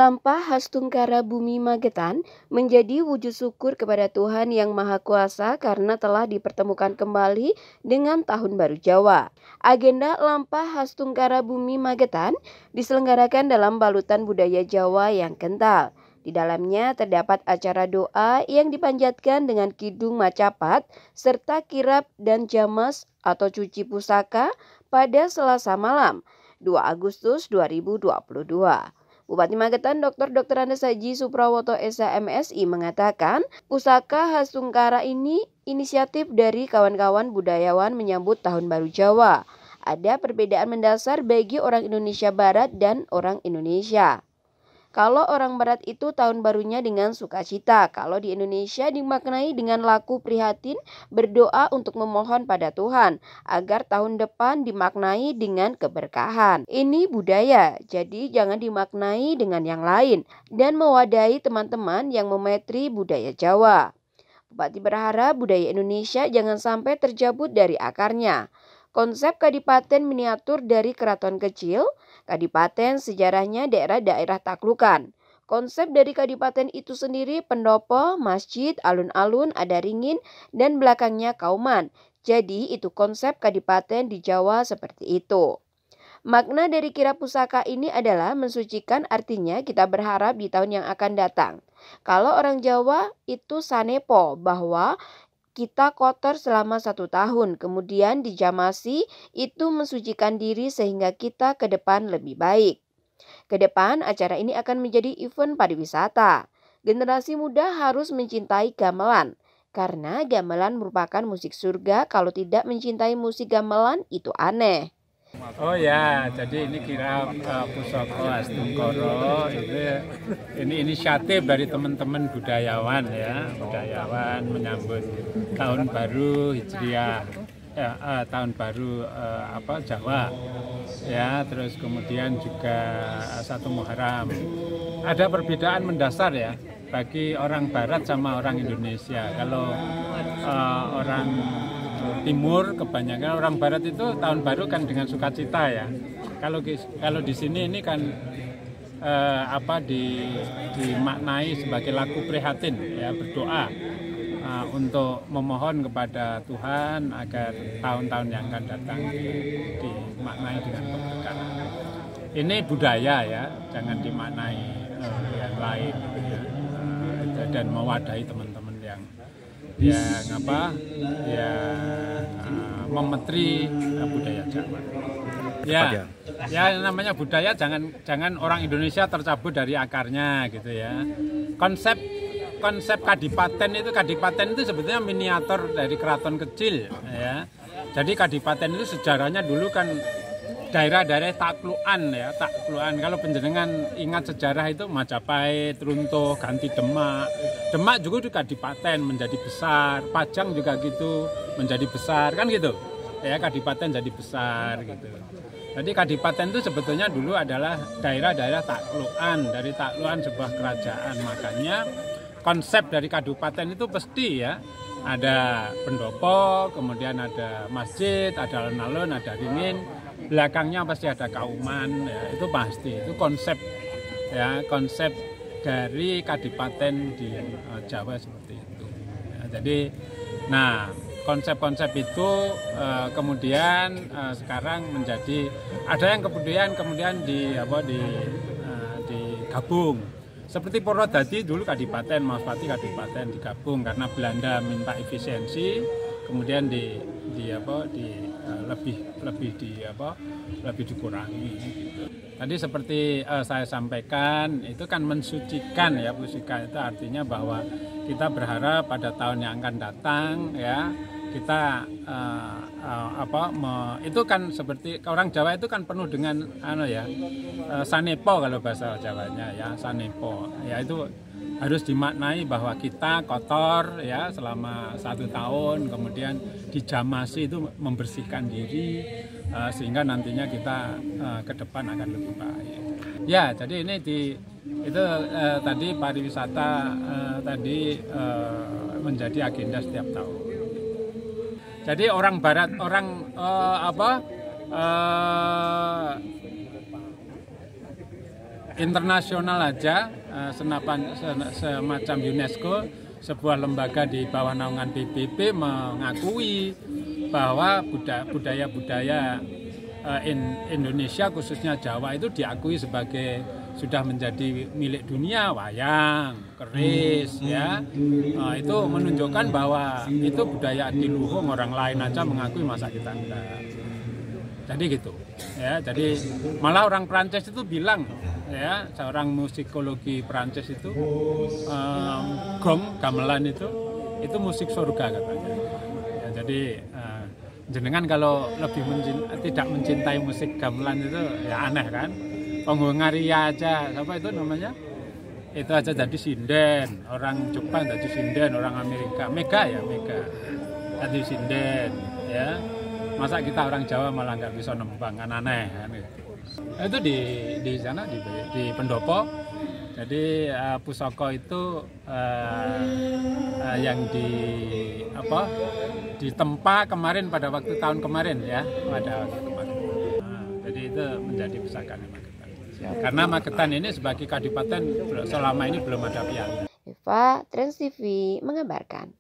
Lampah khas Tungkara Bumi Magetan menjadi wujud syukur kepada Tuhan Yang Maha Kuasa karena telah dipertemukan kembali dengan Tahun Baru Jawa. Agenda Lampah khas Tungkara Bumi Magetan diselenggarakan dalam balutan budaya Jawa yang kental. Di dalamnya terdapat acara doa yang dipanjatkan dengan kidung macapat serta kirap dan jamas atau cuci pusaka pada Selasa malam, 2 Agustus 2022. Bupati Magetan Dr. Andes Haji Suprawoto SH MSI mengatakan pusaka khas Tungkara ini inisiatif dari kawan-kawan budayawan menyambut Tahun Baru Jawa. Ada perbedaan mendasar bagi orang Indonesia Barat dan orang Indonesia. Kalau orang Barat itu tahun barunya dengan sukacita, kalau di Indonesia dimaknai dengan laku prihatin, berdoa untuk memohon pada Tuhan agar tahun depan dimaknai dengan keberkahan. Ini budaya, jadi jangan dimaknai dengan yang lain dan mewadahi teman-teman yang memetri budaya Jawa. Bupati berharap budaya Indonesia jangan sampai terjabut dari akarnya. Konsep kadipaten miniatur dari keraton kecil, kadipaten sejarahnya daerah-daerah taklukan. Konsep dari kadipaten itu sendiri pendopo, masjid, alun-alun, ada ringin, dan belakangnya kauman. Jadi itu konsep kadipaten di Jawa seperti itu. Makna dari kirap pusaka ini adalah mensucikan, artinya kita berharap di tahun yang akan datang. Kalau orang Jawa itu sanepo, bahwa kita kotor selama 1 tahun, kemudian dijamasi, itu mensucikan diri sehingga kita ke depan lebih baik. Ke depan acara ini akan menjadi event pariwisata. Generasi muda harus mencintai gamelan, karena gamelan merupakan musik surga. Kalau tidak mencintai musik gamelan itu aneh. Oh ya, jadi ini kirap Pusaka khas Tungkara ini inisiatif dari teman-teman budayawan ya, budayawan menyambut Tahun Baru Hijriah, Tahun Baru Jawa, ya, terus kemudian juga 1 Muharram. Ada perbedaan mendasar ya bagi orang Barat sama orang Indonesia. Kalau orang Timur kebanyakan, orang Barat itu tahun baru kan dengan sukacita ya. Kalau di sini ini kan dimaknai sebagai laku prihatin ya, berdoa untuk memohon kepada Tuhan agar tahun-tahun yang akan datang dimaknai dengan keberkahan. Ini budaya ya, jangan dimaknai yang lain ya. Dan mewadahi teman-teman yang memetri budaya Jawa. Ya namanya budaya, jangan orang Indonesia tercabut dari akarnya gitu ya. Konsep kadipaten itu sebetulnya miniatur dari keraton kecil ya. Jadi kadipaten itu sejarahnya dulu kan daerah-daerah taklukan ya, taklukan. Kalau penjenengan ingat sejarah itu Majapahit, runtuh, ganti Demak. Demak juga di kadipaten menjadi besar, Pajang juga gitu menjadi besar kan gitu. Ya, kadipaten jadi besar gitu. Jadi kadipaten itu sebetulnya dulu adalah daerah-daerah taklukan, dari taklukan sebuah kerajaan. Makanya konsep dari kadipaten itu pasti ya, ada pendopo, kemudian ada masjid, ada alun-alun, ada ringin, belakangnya pasti ada kauman ya, itu pasti, itu konsep ya, konsep dari kadipaten di Jawa seperti itu ya. Jadi nah konsep-konsep itu kemudian sekarang menjadi ada yang kemudian digabung seperti Purwodadi dulu kadipaten, Maspati kadipaten digabung karena Belanda minta efisiensi, kemudian lebih dikurangi gitu. Tadi seperti saya sampaikan itu kan mensucikan ya, pusaka itu artinya bahwa kita berharap pada tahun yang akan datang ya kita itu kan seperti orang Jawa itu kan penuh dengan sanepo kalau bahasa Jawanya ya, sanepo ya, itu harus dimaknai bahwa kita kotor ya selama 1 tahun, kemudian dijamasi itu membersihkan diri sehingga nantinya kita ke depan akan lebih baik. Ya, jadi ini tadi pariwisata tadi menjadi agenda setiap tahun. Jadi orang Barat, internasional aja, semacam UNESCO, sebuah lembaga di bawah naungan PBB mengakui bahwa budaya-budaya Indonesia khususnya Jawa itu diakui sebagai sudah menjadi milik dunia, wayang, keris, ya. Itu menunjukkan bahwa itu budaya adiluhung, orang lain aja mengakui, masa kita enggak. Jadi gitu, ya. Jadi malah orang Prancis itu bilang, ya, seorang musikologi Prancis itu gong gamelan itu musik surga katanya. Ya, jadi jenengan kalau lebih tidak mencintai musik gamelan itu ya aneh kan. Penggungaria aja, apa itu namanya? Itu aja jadi sinden, orang Jepang jadi sinden, orang Amerika, mega jadi sinden, ya. Masa kita orang Jawa malah nggak bisa nembang, kan aneh kan gitu. Itu di sana di Pendopo. Jadi pusaka itu yang ditempa kemarin pada waktu tahun kemarin, ya, pada waktu kemarin. Jadi itu menjadi pusaka Magetan. Karena Magetan ini sebagai kadipaten selama ini belum ada piala. Eva, Trans TV mengabarkan.